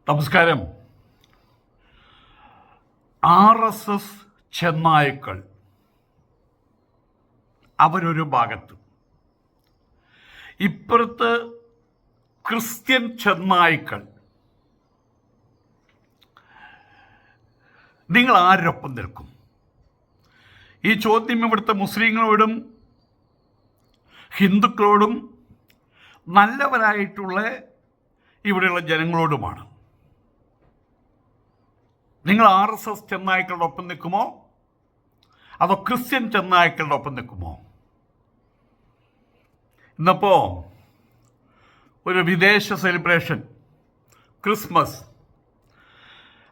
നമസ്കാരം. RSS ചെന്നായ്ക്കൾ അവരൊരു ഭാഗത്ത്, ഇപ്പുറത്ത് ക്രിസ്ത്യൻ ചെന്നായ്ക്കൾ. നിങ്ങൾ ആരൊപ്പം നിൽക്കും? ഈ ചോദ്യം ഇവിടുത്തെ മുസ്ലിങ്ങളോടും ഹിന്ദുക്കളോടും നല്ലവരായിട്ടുള്ള ഇവിടെയുള്ള ജനങ്ങളോടുമാണ്. നിങ്ങൾ RSS ചെന്നായ്ക്കളുടെ ഒപ്പം നിൽക്കുമോ അതോ ക്രിസ്ത്യൻ ചെന്നായ്ക്കളുടെ ഒപ്പം നിൽക്കുമോ? ഇന്നിപ്പോൾ ഒരു വിദേശ സെലിബ്രേഷൻ, ക്രിസ്മസ്,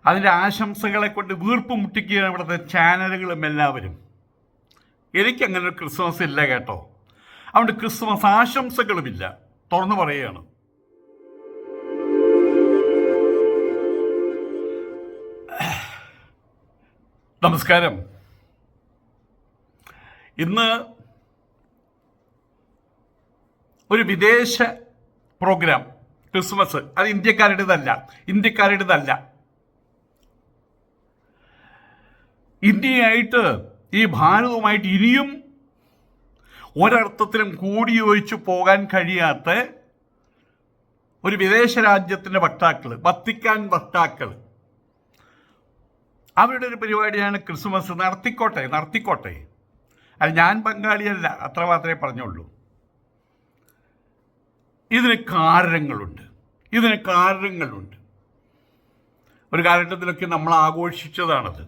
അതിൻ്റെ ആശംസകളെ കൊണ്ട് വീർപ്പ് മുട്ടിക്കുകയാണ് ഇവിടുത്തെ ചാനലുകളും എല്ലാവരും. എനിക്കങ്ങനെ ഒരു ക്രിസ്മസ് ഇല്ല കേട്ടോ. അതുകൊണ്ട് ക്രിസ്മസ് ആശംസകളുമില്ല, തുറന്നു പറയുകയാണ്. നമസ്കാരം. ഇന്ന് ഒരു വിദേശ പ്രോഗ്രാം, ക്രിസ്മസ്, അത് ഇന്ത്യക്കാരുടേതല്ല. ഇന്ത്യയായിട്ട്, ഈ ഭാരതവുമായിട്ട് ഇനിയും ഒരർത്ഥത്തിലും കൂടിയോജിച്ചു പോകാൻ കഴിയാത്ത ഒരു വിദേശ രാജ്യത്തിൻ്റെ വക്താക്കൾ, വത്തിക്കാൻ വക്താക്കൾ, അവരുടെ ഒരു പരിപാടിയാണ് ക്രിസ്മസ്. നടത്തിക്കോട്ടെ. അത് ഞാൻ പങ്കാളിയല്ല, അത്ര മാത്രമേ പറഞ്ഞുള്ളൂ. ഇതിന് കാരണങ്ങളുണ്ട്. ഒരു കാലഘട്ടത്തിലൊക്കെ നമ്മൾ ആഘോഷിച്ചതാണത്.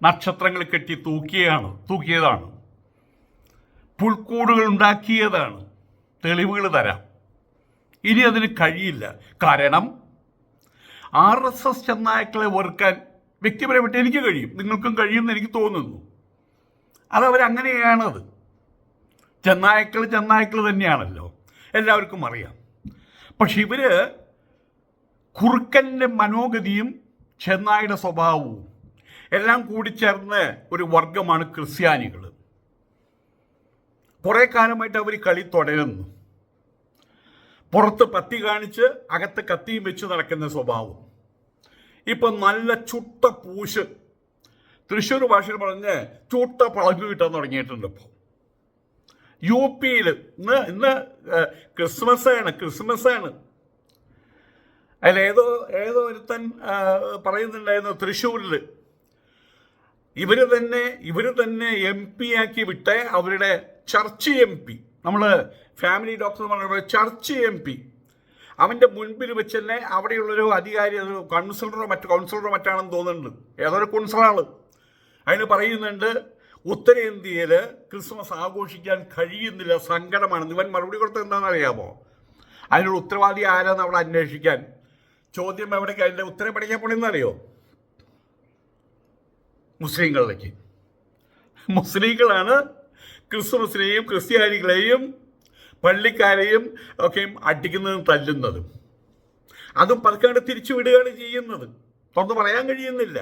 നക്ഷത്രങ്ങൾ കെട്ടി തൂക്കിയതാണ്, പുൽക്കൂടുകൾ ഉണ്ടാക്കിയതാണ്. തെളിവുകൾ തരാം. ഇനി അതിന് കഴിയില്ല. കാരണം RSS ചെന്നായ്ക്കളെ വെറുക്കാൻ വ്യക്തിപരമായിട്ട് എനിക്ക് കഴിയും, നിങ്ങൾക്കും കഴിയുമെന്ന് എനിക്ക് തോന്നുന്നു. അതവരങ്ങനെയാണത്. ചെന്നായ്ക്കൾ തന്നെയാണല്ലോ, എല്ലാവർക്കും അറിയാം. പക്ഷെ ഇവര് കുറുക്കൻ്റെ മനോഗതിയും ചെന്നായുടെ സ്വഭാവവും എല്ലാം കൂടിച്ചേർന്ന് ഒരു വർഗമാണ് ക്രിസ്ത്യാനികൾ. കുറേ കാലമായിട്ട് അവർ കളി തുടരുന്നു. പുറത്ത് പത്തി കാണിച്ച് അകത്ത് കത്തിയും വെച്ച് നടക്കുന്ന സ്വഭാവം. ഇപ്പം നല്ല ചുട്ട പൂശ്, തൃശ്ശൂർ ഭാഷയിൽ പറഞ്ഞ് ചുട്ട പളങ്ക് കിട്ടാൻ തുടങ്ങിയിട്ടുണ്ട്. ഇപ്പോൾ UP ഇന്ന് ക്രിസ്മസാണ്. അതിൽ ഏതോ ഒരുത്തൻ പറയുന്നുണ്ടായിരുന്നു, തൃശ്ശൂരിൽ ഇവർ തന്നെ MP ആക്കി വിട്ട അവരുടെ ചർച്ച് MP, നമ്മൾ ഫാമിലി ഡോക്ടർ പറഞ്ഞ ചർച്ച് MP, അവൻ്റെ മുൻപിൽ വെച്ച് തന്നെ അവിടെയുള്ളൊരു അധികാരി, അത് കൗൺസിലറോ മറ്റാണെന്ന് തോന്നുന്നുണ്ട്, ഏതൊരു കൗൺസിലറാണ്, അതിന് പറയുന്നുണ്ട് ഉത്തരേന്ത്യയിൽ ക്രിസ്മസ് ആഘോഷിക്കാൻ കഴിയുന്നില്ല, സങ്കടമാണെന്ന്. ഇവൻ മറുപടി കൊടുത്തത് എന്താണെന്ന് അറിയാമോ? അതിനുള്ള ഉത്തരവാദി ആരാന്ന് അവിടെ അന്വേഷിക്കാൻ. ചോദ്യം എവിടേക്ക്, അതിൻ്റെ ഉത്തരം പഠിക്കാൻ പോണെന്നറിയോ? മുസ്ലിങ്ങളാണ് ക്രിസ്മസിനെയും ക്രിസ്ത്യാനികളെയും പള്ളിക്കാരെയും ഒക്കെയും അടിക്കുന്നതും തല്ലുന്നതും. അതും പതുക്കാണ്ട് തിരിച്ചു വിടുകയാണ് ചെയ്യുന്നത്. തുറന്ന് പറയാൻ കഴിയുന്നില്ല.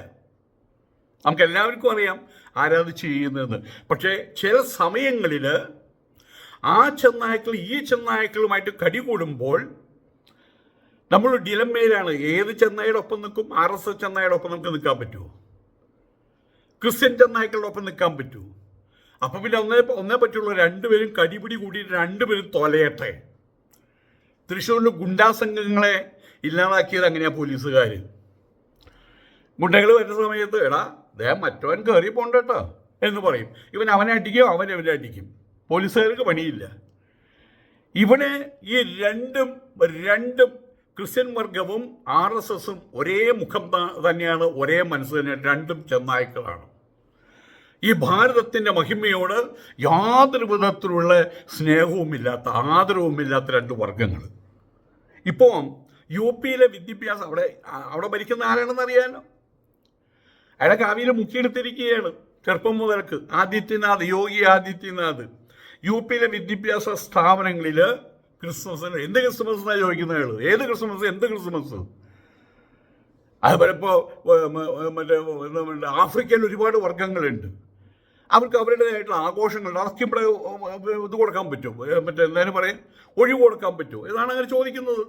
നമുക്ക് എല്ലാവർക്കും അറിയാം ആരാത് ചെയ്യുന്നതെന്ന്. പക്ഷേ ചില സമയങ്ങളിൽ ആ ചെന്നായ്ക്കൾ ഈ ചെന്നായ്ക്കളുമായിട്ട് കടികൂടുമ്പോൾ നമ്മൾ ഡിലമ്മയിലാണ്. ഏത് ചെന്നായുടെ ഒപ്പം നിൽക്കും? RSS ചെന്നായുടെ ഒപ്പം നമുക്ക് നിൽക്കാൻ പറ്റുമോ? ക്രിസ്ത്യൻ ചെന്നായ്ക്കളുടെ ഒപ്പം നിൽക്കാൻ പറ്റുമോ? അപ്പം പിന്നെ ഒന്നേ പറ്റുള്ളൂ, രണ്ടുപേരും കടിപിടി കൂടിയിട്ട് രണ്ടുപേരും തൊലയട്ടെ. തൃശ്ശൂരിൽ ഗുണ്ടാ സംഘങ്ങളെ ഇല്ലാതാക്കിയത് അങ്ങനെയാണ് പോലീസുകാർ. ഗുണ്ടകൾ വരുന്ന സമയത്ത് എടാ മറ്റവൻ കയറി പോണ്ടട്ടോ എന്ന് പറയും. അവനെ അടിക്കും, അവനെ അടിക്കും. പോലീസുകാർക്ക് പണിയില്ല. ഇവിടെ ഈ രണ്ടും ക്രിസ്ത്യൻ വർഗവും RSSും ഒരേ മുഖം തന്നെയാണ്, ഒരേ മനസ്സ് തന്നെയാണ്. രണ്ടും ചെന്നായ്ക്കളാണ്. ഈ ഭാരതത്തിൻ്റെ മഹിമയോട് യാതൊരു വിധത്തിലുള്ള സ്നേഹവുമില്ലാത്ത, ആദരവുമില്ലാത്ത രണ്ട് വർഗങ്ങൾ. ഇപ്പോൾ UPയിലെ വിദ്യാഭ്യാസം, അവിടെ ഭരിക്കുന്ന ആരാണെന്ന് അറിയാലോ. അയാളെ കാവിയിൽ മുക്കിയെടുത്തിരിക്കുകയാണ് ചെറുപ്പം മുതൽക്ക്. യോഗി ആദിത്യനാഥ് UPയിലെ വിദ്യാഭ്യാസ സ്ഥാപനങ്ങളിൽ ക്രിസ്മസിന് എന്ത് ക്രിസ്മസ് എന്നാണ് ചോദിക്കുന്നത് അയാൾ. എന്ത് ക്രിസ്മസ്? അതുപോലെ ഇപ്പോൾ ആഫ്രിക്കയിൽ ഒരുപാട് വർഗങ്ങളുണ്ട്. അവർക്ക് അവരുടേതായിട്ടുള്ള ആഘോഷങ്ങളുണ്ട്. അതൊക്കെ ഇവിടെ ഇത് കൊടുക്കാൻ പറ്റുമോ? എന്തായാലും പറയാം, ഒഴിവ് കൊടുക്കാൻ പറ്റുമോ? ഇതാണ് അങ്ങനെ ചോദിക്കുന്നത്.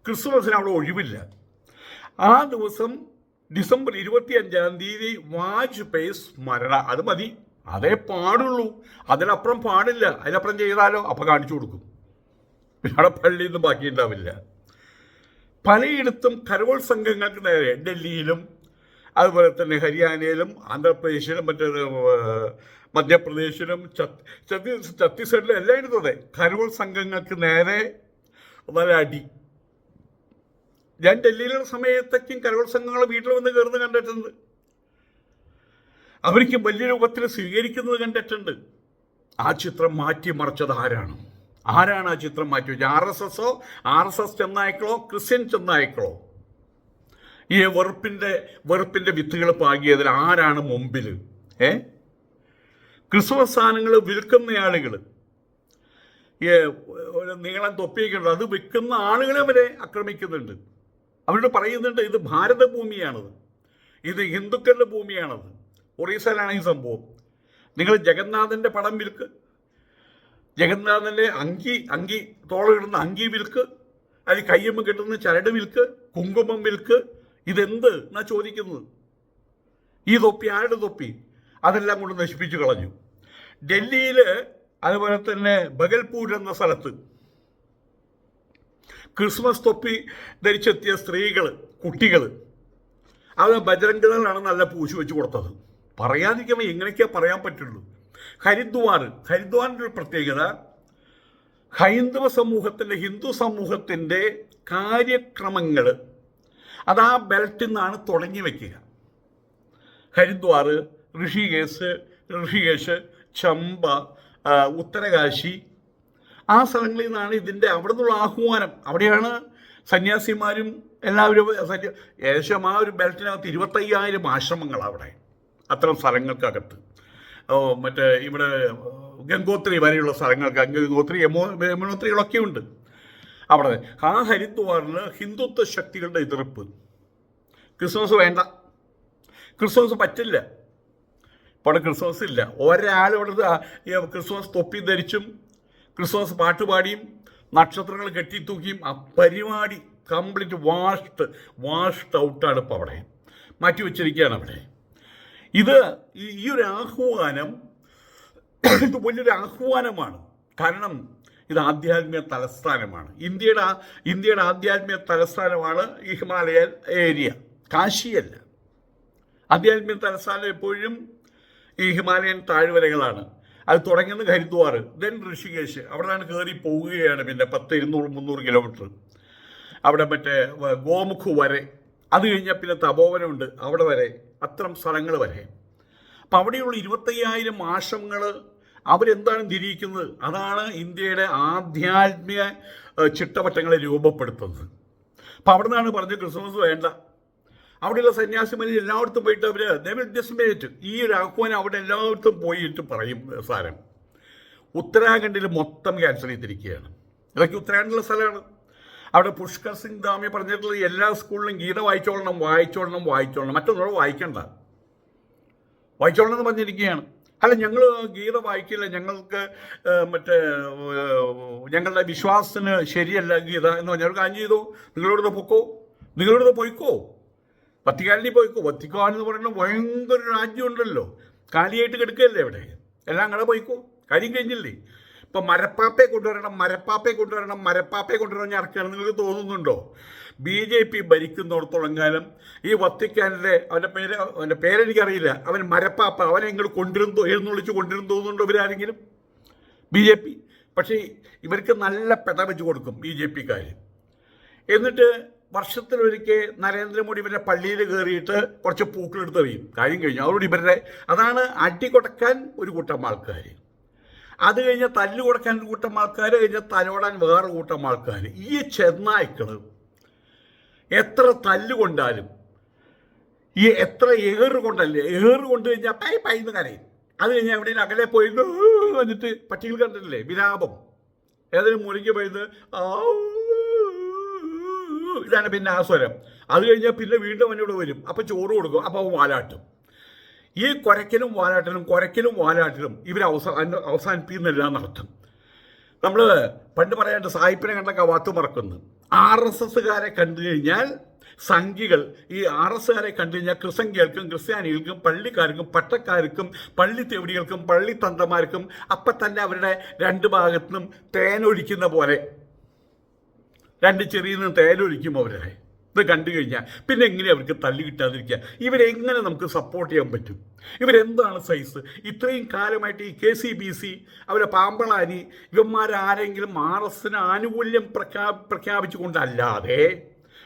ക്രിസ്മസിന് അവിടെ ഒഴിവില്ല. ആ ദിവസം ഡിസംബർ 25 വാജ്പേയി സ്മരണ, അത് മതി, അതേ പാടുള്ളൂ, അതിനപ്പുറം പാടില്ല. അതിനപ്പുറം ചെയ്താലോ അപ്പം കാണിച്ചു കൊടുക്കും, അവിടെ പള്ളിയിൽ നിന്ന് ബാക്കിയുണ്ടാവില്ല. പലയിടത്തും കരോൾ സംഘങ്ങൾക്ക് നേരെ, ഡൽഹിയിലും അതുപോലെ തന്നെ ഹരിയാനയിലും ആന്ധ്രാപ്രദേശിലും മധ്യപ്രദേശിലും ഛത്തീസ്ഗഡിലും എല്ലായിടത്തും അതെ, കരോൾ സംഘങ്ങൾക്ക് നേരെ നല്ല അടി. ഞാൻ ഡൽഹിയിലുള്ള സമയത്തേക്കും കരോൾ സംഘങ്ങൾ വീട്ടിൽ വന്ന് കയറുന്നത് കണ്ടിട്ടുണ്ട്, അവർക്ക് വലിയ രൂപത്തിൽ സ്വീകരിക്കുന്നത് കണ്ടിട്ടുണ്ട്. ആ ചിത്രം മാറ്റിമറിച്ചത് ആരാണ് ആ ചിത്രം മാറ്റി വെച്ചത്? RSS ചെന്നായ്ക്കളോ ക്രിസ്ത്യൻ ചെന്നായ്ക്കളോ? ഈ വെറുപ്പിന്റെ വിത്തുകൾ പാകിയതിൽ ആരാണ് മുമ്പിൽ? ക്രിസ്മസ് സാധനങ്ങൾ വിൽക്കുന്ന ആളുകൾ, നീളം തൊപ്പിയൊക്കെയുണ്ട്, അത് വിൽക്കുന്ന ആളുകളെ വരെ ആക്രമിക്കുന്നുണ്ട്. അവരോട് പറയുന്നുണ്ട് ഇത് ഭാരതഭൂമിയാണത്, ഇത് ഹിന്ദുക്കളുടെ ഭൂമിയാണത്. ഒറീസയിലാണ് ഈ സംഭവം. നിങ്ങൾ ജഗന്നാഥൻ്റെ പടം വിൽക്ക്, ജഗന്നാഥൻ്റെ അങ്കി തോളിടുന്ന അങ്കി വിൽക്ക്, അതിൽ കയ്യമ്മ കിട്ടുന്ന ചരട് വിൽക്ക്, കുങ്കുമം വിൽക്ക്. ഇതെന്ത് എന്നാ ചോദിക്കുന്നത്? ഈ തൊപ്പി ആരുടെ തൊപ്പി? അതെല്ലാം കൊണ്ട് നശിപ്പിച്ചു കളഞ്ഞു. ഡൽഹിയിൽ അതുപോലെ തന്നെ ബഗൽപൂർ എന്ന സ്ഥലത്ത് ക്രിസ്മസ് തൊപ്പി ധരിച്ചെത്തിയ സ്ത്രീകൾ, കുട്ടികൾ, അത് ബജരംഗികളാണ് നല്ല പൂശി വെച്ച് കൊടുത്തത്. പറയാതിരിക്കുമ്പോൾ എങ്ങനെയൊക്കെയാ പറയാൻ പറ്റുള്ളൂ. ഹരിദ്വാറിൻ്റെ ഒരു പ്രത്യേകത, ഹൈന്ദവ സമൂഹത്തിൻ്റെ, ഹിന്ദു സമൂഹത്തിൻ്റെ കാര്യക്രമങ്ങൾ അത് ആ ബെൽറ്റിൽ നിന്നാണ് തുടങ്ങി വയ്ക്കുക. ഹരിദ്വാർ, ഋഷികേശ്, ചമ്പ, ഉത്തരകാശി, ആ സ്ഥലങ്ങളിൽ നിന്നാണ് ഇതിൻ്റെ അവിടെ നിന്നുള്ള ആഹ്വാനം. അവിടെയാണ് സന്യാസിമാരും എല്ലാവരും ഏകദേശം ആ ഒരു ബെൽറ്റിനകത്ത് 25,000 ആശ്രമങ്ങൾ അവിടെ, അത്തരം സ്ഥലങ്ങൾക്കകത്ത്. ഇവിടെ ഗംഗോത്രി വരെയുള്ള സ്ഥലങ്ങൾക്ക്, ഗംഗോത്രി യമുനോത്രികളൊക്കെ ഉണ്ട് അവിടെ. ആ ഹരിദ്വാറിൽ ഹിന്ദുത്വ ശക്തികളുടെ എതിർപ്പ്, ക്രിസ്മസ് വേണ്ട, ക്രിസ്മസ് പറ്റില്ല, ഇപ്പോൾ ക്രിസ്മസ് ഇല്ല. ഒരാളവിടെ ക്രിസ്മസ് തൊപ്പി ധരിച്ചും ക്രിസ്മസ് പാട്ടുപാടിയും നക്ഷത്രങ്ങൾ കെട്ടിത്തൂക്കിയും ആ പരിപാടി കംപ്ലീറ്റ് വാഷ്ഡ് ഔട്ടാണ് ഇപ്പോൾ അവിടെ, മാറ്റിവെച്ചിരിക്കുകയാണ് അവിടെ. ഈ ഒരു ആഹ്വാനം ഇത് വലിയൊരു ആഹ്വാനമാണ്. കാരണം ഇത് ആധ്യാത്മിക തലസ്ഥാനമാണ്, ഇന്ത്യയുടെ ആധ്യാത്മിക തലസ്ഥാനമാണ് ഈ ഹിമാലയൻ ഏരിയ, കാശിയല്ല. ആധ്യാത്മിക തലസ്ഥാനം എപ്പോഴും ഈ ഹിമാലയൻ താഴ്വരകളാണ്. അത് തുടങ്ങുന്നത് ഹരിദ്വാർ, ദെൻ ഋഷികേശ്, അവിടെയാണ് കയറി പോവുകയാണ്. പിന്നെ 200-300 കിലോമീറ്റർ അവിടെ ഗോമുഖ് വരെ, അത് കഴിഞ്ഞാൽ പിന്നെ തപോവനമുണ്ട് അവിടെ വരെ, അത്തരം സ്ഥലങ്ങൾ വരെ. അപ്പം അവിടെയുള്ള 25,000 ആശ്രമങ്ങൾ അവരെന്താണ് തിരിയിക്കുന്നത്? അതാണ് ഇന്ത്യയുടെ ആധ്യാത്മിക ചിട്ടവട്ടങ്ങളെ രൂപപ്പെടുത്തുന്നത്. അപ്പം അവിടെ നിന്നാണ് പറഞ്ഞത് ക്രിസ്മസ് വേണ്ട. അവിടെയുള്ള സന്യാസിമാർ എല്ലായിടത്തും പോയിട്ട് they will disseminate ഈ ഒരു ആഹ്വാനം അവിടെ എല്ലായിടത്തും പോയിട്ട് പറയും സാരം. ഉത്തരാഖണ്ഡിൽ മൊത്തം ക്യാൻസൽ ചെയ്തിരിക്കുകയാണ്. ഇതൊക്കെ ഉത്തരാഖണ്ഡിലുള്ള സ്ഥലമാണ്. അവിടെ പുഷ്കർ സിംഗ് ധാമി പറഞ്ഞിട്ടുള്ള എല്ലാ സ്കൂളിലും ഗീത വായിച്ചോളണം, മറ്റൊന്നും വായിക്കണ്ട, വായിച്ചോളണം എന്ന് പറഞ്ഞിരിക്കുകയാണ്. അല്ല, ഞങ്ങൾ ഗീത വായിക്കില്ല, ഞങ്ങൾക്ക് ഞങ്ങളുടെ വിശ്വാസത്തിന് ശരിയല്ല ഗീത എന്ന് പറഞ്ഞാൽ കാര്യം ചെയ്തോ, നിങ്ങളിവിടുന്ന് പോയിക്കോ, വത്തിക്കാനിൽ പോയിക്കോ. വത്തിക്കാൻ എന്ന് പറയുന്ന ഭയങ്കര രാജ്യമുണ്ടല്ലോ, കാലിയായിട്ട് കിടക്കുകയല്ലേ അവിടെ, എല്ലാം അങ്ങനെ പോയിക്കോ, കാര്യം കഴിഞ്ഞില്ലേ. ഇപ്പം മരപ്പാപ്പയെ കൊണ്ടുവരണം ആർക്കാണ് നിങ്ങൾക്ക് തോന്നുന്നുണ്ടോ? BJP ഭരിക്കുന്നിടത്തോളം കാലം ഈ വത്തിക്കാനിലെ അവൻ്റെ പേരെനിക്കറിയില്ല, അവൻ മരപ്പാപ്പ, അവനെ ഇങ്ങോട്ട് എഴുന്നള്ളിച്ച് കൊണ്ടുവരും തോന്നുന്നുണ്ടോ ഇവരാരെങ്കിലും? BJP. പക്ഷേ ഇവർക്ക് നല്ല പെട വെച്ച് കൊടുക്കും BJPക്കാർ. എന്നിട്ട് വർഷത്തിലൊരിക്കൽ നരേന്ദ്രമോദി ഇവരുടെ പള്ളിയിൽ കയറിയിട്ട് കുറച്ച് പൂക്കളെടുത്ത് എറിയും, കാര്യം കഴിഞ്ഞു. അവരോട് അതാണ് അടി കൊടുക്കാൻ ഒരു കൂട്ടം ആൾക്കാർ, അത് കഴിഞ്ഞാൽ തല്ല് കൊടുക്കാൻ ഒരു കൂട്ടം ആൾക്കാർ, കഴിഞ്ഞാൽ തലോടാൻ വേറെ കൂട്ടം ആൾക്കാർ. ഈ ചെന്നായ്ക്കൾ എത്ര തല്ലുകൊണ്ടാലും, ഈ എത്ര ഏറ് കൊണ്ട് കഴിഞ്ഞാൽ പൈന്ന് കരയും. അത് കഴിഞ്ഞാൽ എവിടെയും അകലെ പോയിട്ട് വന്നിട്ട് പട്ടികൾ കണ്ടിട്ടില്ലേ വിലാപം, ഏതെങ്കിലും മുറിക്ക് പോയത് ഇതാണ് പിന്നെ ആ സ്വരം. അത് കഴിഞ്ഞാൽ പിന്നെ വീണ്ടും അവനോട് വരും, അപ്പം ചോറ് കൊടുക്കും, അപ്പം അവൻ വാലാട്ടും. ഈ കുരയ്ക്കലും വാലാട്ടിലും ഇവർ അവസാനിപ്പിക്കുന്നില്ല എന്നർത്ഥം. നമ്മൾ പണ്ട് പറയാണ്ട് സായിപ്പിനെ കണ്ട കവാത്ത് മറക്കുന്നു. RSSകാരെ കണ്ടു കഴിഞ്ഞാൽ സംഘികൾ, ഈ RSകാരെ കണ്ടു കഴിഞ്ഞാൽ ക്രിസംഖ്യകൾക്കും ക്രിസ്ത്യാനികൾക്കും പള്ളിക്കാർക്കും പട്ടക്കാർക്കും പള്ളി തെവിടികൾക്കും പള്ളി തന്തമാർക്കും അപ്പം തന്നെ അവരുടെ രണ്ട് ഭാഗത്തുനിന്നും തേനൊഴിക്കുന്ന പോലെ രണ്ട് ചെറിയ തേനൊഴിക്കും അവരെ. ഇത് കണ്ടു കഴിഞ്ഞാൽ പിന്നെ എങ്ങനെ അവർക്ക് തല്ലി കിട്ടാതിരിക്കുക? ഇവരെങ്ങനെ നമുക്ക് സപ്പോർട്ട് ചെയ്യാൻ പറ്റും? ഇവരെന്താണ് സൈസ്? ഇത്രയും കാലമായിട്ട് ഈ KCBC, അവരെ പാമ്പളാനി, ഇവന്മാരാരെങ്കിലും RSന് ആനുകൂല്യം പ്രഖ്യാപിച്ചുകൊണ്ടല്ലാതെ,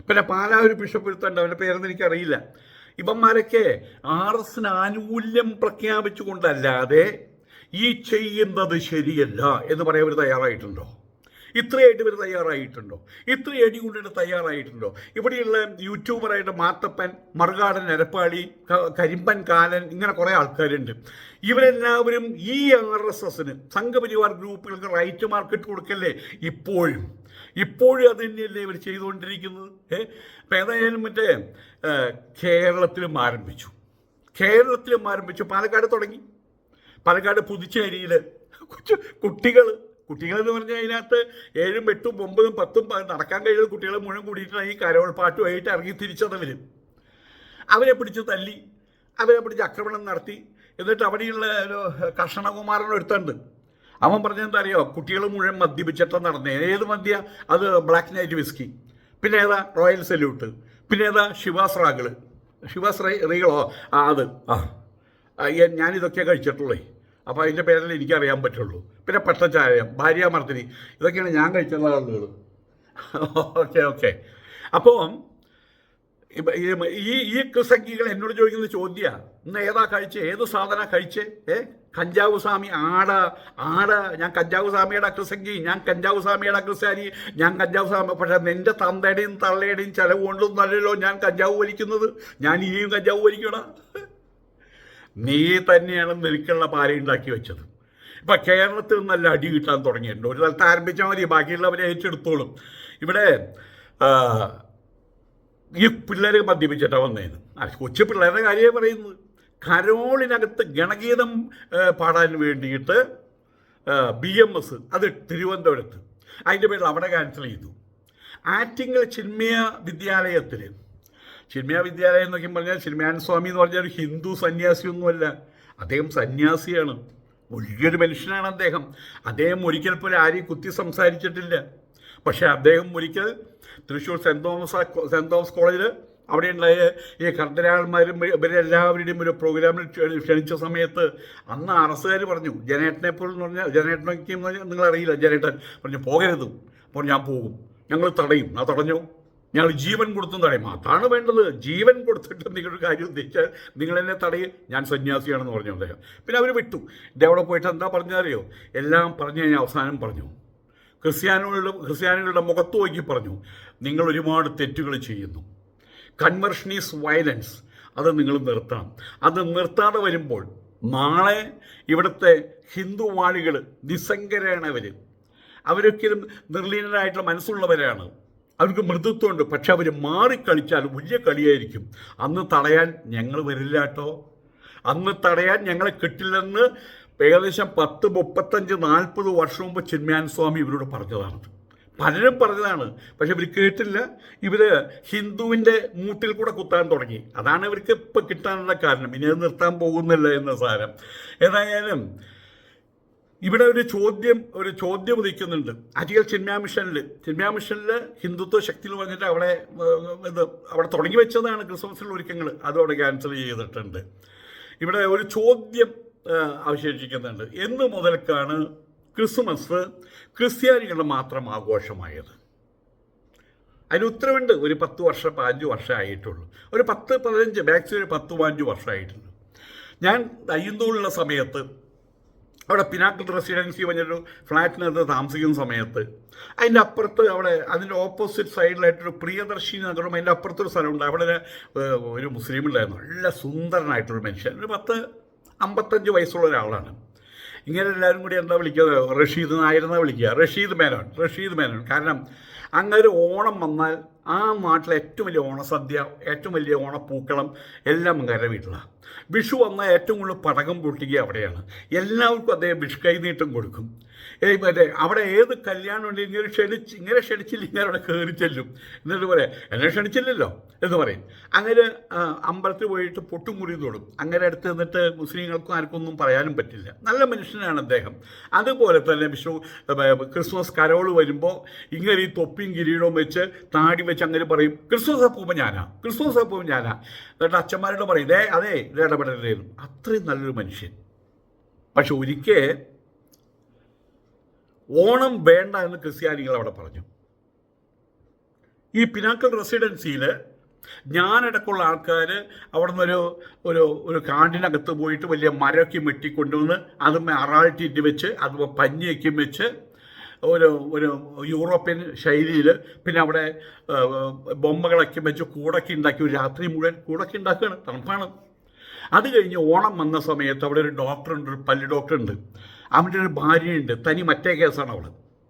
പിന്നെ പാലാ ഒരു ബിഷപ്പ് എടുത്തുണ്ട്, അവൻ്റെ പേരൊന്നും എനിക്കറിയില്ല, ഇവന്മാരൊക്കെ RSന് ആനുകൂല്യം പ്രഖ്യാപിച്ചുകൊണ്ടല്ലാതെ ഈ ചെയ്യുന്നത് ശരിയല്ല എന്ന് പറയാൻ ഇവർ തയ്യാറായിട്ടുണ്ടോ? ഇത്രയായിട്ട് ഇവർ തയ്യാറായിട്ടുണ്ടോ? ഇത്രയും അടി കൊണ്ടിട്ട് തയ്യാറായിട്ടുണ്ടോ? ഇവിടെയുള്ള യൂട്യൂബറായിട്ട് മാത്തപ്പൻ, മറുകാടൻ, എരപ്പാളി, കരിമ്പൻ കാലൻ, ഇങ്ങനെ കുറേ ആൾക്കാരുണ്ട്. ഇവരെല്ലാവരും ഈ RSSന്, സംഘപരിവാർ ഗ്രൂപ്പുകൾക്ക് റൈറ്റ് മാർക്കറ്റ് കൊടുക്കല്ലേ ഇപ്പോഴും അത് തന്നെയല്ലേ ഇവർ ചെയ്തുകൊണ്ടിരിക്കുന്നത്. ഇപ്പം ഏതായാലും മറ്റേ കേരളത്തിലും ആരംഭിച്ചു, പാലക്കാട് തുടങ്ങി. പാലക്കാട് പുതുച്ചേരിയിൽ കുട്ടികളെന്ന് പറഞ്ഞാൽ അതിനകത്ത് 7, 8, 9, 10 നടക്കാൻ കഴിയുന്ന കുട്ടികളെ മുഴുവൻ കൂടിയിട്ടാണ് ഈ കരോൾ പാട്ടുമായിട്ട് ഇറങ്ങി തിരിച്ചതവർ. അവരെ പിടിച്ച് തല്ലി, അവരെ പിടിച്ച് ആക്രമണം നടത്തി. എന്നിട്ട് അവിടെയുള്ള ഒരു കർഷണകുമാരൻ ഒരുത്തുണ്ട്. അവൻ പറഞ്ഞെന്താ അറിയോ? കുട്ടികൾ മുഴുവൻ മദ്യപിച്ചിട്ട് നടന്നേ. ഏത് മദ്യ? അത് ബ്ലാക്ക് നൈറ്റ് വിസ്കി, പിന്നെ ഏതാ റോയൽ സല്യൂട്ട്, പിന്നെ ഏതാ ഷിവാസ് റീകളോ അത് ഞാനിതൊക്കെ കഴിച്ചിട്ടുള്ളേ. അപ്പോൾ അതിൻ്റെ പേരിൽ എനിക്കറിയാൻ പറ്റുള്ളൂ. പിന്നെ പട്ടച്ചായം, ഭാര്യാമർദ്ദിനി, ഇതൊക്കെയാണ് ഞാൻ കഴിച്ചുള്ള ആളുകൾ. ഓക്കെ. അപ്പോൾ ഈ ക്രിസംഖികൾ എന്നോട് ചോദിക്കുന്ന ചോദ്യമാണ്, ഇന്ന് ഏതാ കഴിച്ചേ? ഏത് സാധന കഴിച്ചേ? കഞ്ചാവ് സ്വാമി ആട ഞാൻ കഞ്ചാവ് സ്വാമിയുടെ ക്രിസംഖി, ഞാൻ കഞ്ചാവ് സ്വാമിയുടെ ക്രിസ്ത്യാനി, ഞാൻ കഞ്ചാവ് സ്വാമി. പക്ഷേ നിന്റെ തന്തയുടെയും തള്ളയുടെയും ചിലവ് കൊണ്ടൊന്നും അല്ലല്ലോ ഞാൻ കഞ്ചാവ് വലിക്കുന്നത്. ഞാൻ ഇനിയും കഞ്ചാവ് വലിക്കണ. നീ തന്നെയാണ് നിൽക്കുള്ള പാരയുണ്ടാക്കി വെച്ചത്. ഇപ്പം കേരളത്തിൽ നല്ല അടി കിട്ടാൻ തുടങ്ങിയിട്ടുണ്ട്. ഒരു സ്ഥലത്ത് ആരംഭിച്ചാൽ മതി, ബാക്കിയുള്ളവരെ ഏറ്റെടുത്തോളും. ഇവിടെ ഈ പിള്ളേർ മദ്യപിച്ചിട്ടാണ് വന്നേന്ന്. കൊച്ചു പിള്ളേരുടെ കാര്യമേ പറയുന്നത്. കരോളിനകത്ത് ഗണഗീതം പാടാൻ വേണ്ടിയിട്ട് BMS, അത് തിരുവനന്തപുരത്ത്, അതിൻ്റെ പേരിൽ അവിടെ ക്യാൻസൽ ചെയ്തു. ആറ്റിങ്ങൽ ചിന്മയ വിദ്യാലയം എന്നൊക്കെ പറഞ്ഞാൽ ചിന്മയാൻ സ്വാമി എന്ന് പറഞ്ഞാൽ ഒരു ഹിന്ദു സന്യാസിയൊന്നുമല്ല. അദ്ദേഹം സന്യാസിയാണ്, വലിയൊരു മനുഷ്യനാണ് അദ്ദേഹം ഒരിക്കൽ പോലും ആരെയും കുത്തി സംസാരിച്ചിട്ടില്ല. പക്ഷേ അദ്ദേഹം ഒരിക്കൽ തൃശ്ശൂർ സെൻറ് തോമസ് കോളേജിൽ അവിടെ ഉണ്ടായ ഈ കർദ്ദരാളന്മാരും ഇവരെല്ലാവരുടെയും ഒരു പ്രോഗ്രാമിൽ ക്ഷണിച്ച സമയത്ത് അന്ന് RSകാർ പറഞ്ഞു, ജനേട്ടനെപ്പോഴെന്ന് പറഞ്ഞാൽ, ജനേട്ടനൊക്കെ നിങ്ങളറിയില്ല, ജനേട്ടൻ പറഞ്ഞു പോകരുത്. അപ്പോൾ ഞാൻ പോകും, ഞങ്ങൾ തടയും. തടഞ്ഞു, ഞങ്ങൾ ജീവൻ കൊടുത്തും തടയും. അതാണ് വേണ്ടത്, ജീവൻ കൊടുത്തിട്ട് നിങ്ങളൊരു കാര്യം ഉദ്ദേശിച്ചാൽ നിങ്ങളെന്നെ തടയും, ഞാൻ സന്യാസിയാണെന്ന് പറഞ്ഞു അദ്ദേഹം. പിന്നെ അവർ വിട്ടു. അവിടെ പോയിട്ട് എന്താ പറഞ്ഞറിയോ? എല്ലാം പറഞ്ഞു കഴിഞ്ഞാൽ അവസാനം പറഞ്ഞു, ക്രിസ്ത്യാനികളുടെ മുഖത്ത് നോക്കി പറഞ്ഞു, നിങ്ങൾ ഒരുപാട് തെറ്റുകൾ ചെയ്യുന്നു, കൺവെർഷൻ ഈസ് വയലൻസ്, അത് നിങ്ങൾ നിർത്തണം. അത് നിർത്താതെ വരുമ്പോൾ നാളെ ഇവിടുത്തെ ഹിന്ദുവാളികൾ നിസ്സംഗരാണ്. അവരൊരിക്കലും നിർലീനരായിട്ടുള്ള മനസ്സുള്ളവരാണ്, അവർക്ക് മൃദുത്വമുണ്ട്. പക്ഷെ അവർ മാറിക്കളിച്ചാൽ വലിയ കളിയായിരിക്കും. അന്ന് തടയാൻ ഞങ്ങൾ വരില്ല കേട്ടോ, അന്ന് തടയാൻ ഞങ്ങളെ കിട്ടില്ലെന്ന് ഏകദേശം 10, 35, 40 വർഷം മുമ്പ് ചിന്മയാൻ സ്വാമി ഇവരോട് പറഞ്ഞതാണ്. പലരും പറഞ്ഞതാണ്, പക്ഷെ ഇവർ കേട്ടില്ല. ഇവർ ഹിന്ദുവിൻ്റെ മൂട്ടിൽ കൂടെ കുത്താൻ തുടങ്ങി. അതാണ് ഇവർക്ക് ഇപ്പം കിട്ടാനുള്ള കാരണം. ഇനി അത് നിർത്താൻ പോകുന്നില്ല എന്ന സാരം. ഏതായാലും ഇവിടെ ഒരു ചോദ്യം ഉദിക്കുന്നുണ്ട്. ആറ്റിങ്ങൽ ചിന്മയ മിഷനിൽ ഹിന്ദുത്വ ശക്തി എന്ന് പറഞ്ഞിട്ട് അവിടെ തുടങ്ങി വെച്ചതാണ് ക്രിസ്മസിലുള്ള ഒരുക്കങ്ങൾ, അതും അവിടെ ക്യാൻസൽ ചെയ്തിട്ടുണ്ട്. ഇവിടെ ഒരു ചോദ്യം അവശേഷിക്കുന്നുണ്ട്, എന്ന് മുതൽക്കാണ് ക്രിസ്മസ് ക്രിസ്ത്യാനികളുടെ മാത്രം ആഘോഷമായത്? അതിന് ഉത്തരവുണ്ട്. ഒരു 10 വർഷം 15 വർഷം ആയിട്ടുള്ളൂ. ഒരു 10, 15 മാക്സിമം 10, 15 വർഷമായിട്ടുണ്ട്. ഞാൻ അയ്യന്തോളുള്ള സമയത്ത് അവിടെ പിനാക്കിൾ റെസിഡൻസി പറഞ്ഞൊരു ഫ്ലാറ്റിനകത്ത് താമസിക്കുന്ന സമയത്ത് അതിൻ്റെ അപ്പുറത്ത് അതിൻ്റെ ഓപ്പോസിറ്റ് സൈഡിലായിട്ടൊരു പ്രിയദർശിനി നഗരം, അതിൻ്റെ അപ്പുറത്തൊരു സ്ഥലമുണ്ട്. അവിടെ ഒരു മുസ്ലിം ഉണ്ടായിരുന്നു, നല്ല സുന്ദരനായിട്ടൊരു മനുഷ്യൻ, ഒരു 55 വയസ്സുള്ള ഒരാളാണ്. ഇങ്ങനെ എല്ലാവരും കൂടി എന്താ വിളിക്കുക, റഷീദ് നായരെന്നാണ് വിളിക്കുക, റഷീദ് മേനോൻ. കാരണം അങ്ങനെ ഓണം വന്നാൽ ആ നാട്ടിലെ ഏറ്റവും വലിയ ഓണസദ്യ, ഏറ്റവും വലിയ ഓണപ്പൂക്കളം എല്ലാം അങ്ങേരുടെ വീട്ടിലാണ്. വിഷു വന്നാൽ ഏറ്റവും കൂടുതൽ പടക്കം പൊട്ടിക്കുക അവിടെയാണ്. എല്ലാവർക്കും അദ്ദേഹം വിഷു കൈനീട്ടം കൊടുക്കും. മറ്റേ അവിടെ ഏത് കല്യാണം ഉണ്ട് ഇങ്ങനെ ക്ഷണിച്ചില്ലെങ്കിൽ അവിടെ കയറി ചെല്ലും. എന്നിട്ട് പറയാം എന്നെ ക്ഷണിച്ചില്ലല്ലോ എന്ന് പറയും. അങ്ങനെ അമ്പലത്തിൽ പോയിട്ട് പൊട്ടും മുറിയും തൊടും. അങ്ങനെ അടുത്ത് നിന്നിട്ട് മുസ്ലിങ്ങൾക്കും ആർക്കൊന്നും പറയാനും പറ്റില്ല. നല്ല മനുഷ്യനാണ് അദ്ദേഹം. അതുപോലെ തന്നെ ക്രിസ്മസ് കരോൾ വരുമ്പോൾ ഇങ്ങനെ ഈ തൊപ്പിയും കിരീടവും വെച്ച് താടി വെച്ച് അങ്ങനെ പറയും ക്രിസ്മസ് അപ്പൂപ്പൻ ഞാനാ, ക്രിസ്മസ് അപ്പൂപ്പൻ ഞാനാ. എന്നിട്ട് അച്ഛന്മാരോട് പറയും അതെ ഇത് ഇടപെടലായിരുന്നു. അത്രയും നല്ലൊരു മനുഷ്യൻ. പക്ഷെ ഒരിക്കൽ ഓണം വേണ്ട എന്ന് ക്രിസ്ത്യാനികൾ അവിടെ പറഞ്ഞു. ഈ പിനാക്കൽ റെസിഡൻസിയിൽ ഞാനടക്കമുള്ള ആൾക്കാർ അവിടെ നിന്നൊരു ഒരു ഒരു കാടിനകത്ത് പോയിട്ട് വലിയ മരമൊക്കെ വെട്ടിക്കൊണ്ടുവന്ന് അതുമ്മേ അറാൾട്ടിട്ട് വെച്ച് അതുമ്പോൾ പഞ്ഞിയൊക്കെ വെച്ച് ഒരു ഒരു യൂറോപ്യൻ ശൈലിയിൽ പിന്നെ അവിടെ ബൊമ്മകളൊക്കെ വെച്ച് കൂടൊക്കെ ഉണ്ടാക്കി ഒരു രാത്രി മുഴുവൻ കൂടൊക്കെ ഉണ്ടാക്കുകയാണ്. തണുപ്പാണ്. അത് കഴിഞ്ഞ് ഓണം വന്ന സമയത്ത് അവിടെ ഒരു ഡോക്ടറുണ്ട്, ഒരു പല്ല് ഡോക്ടറുണ്ട്. അവൻ്റെ ഒരു ഭാര്യയുണ്ട്. തനി മറ്റേ കേസാണ് അവൾ,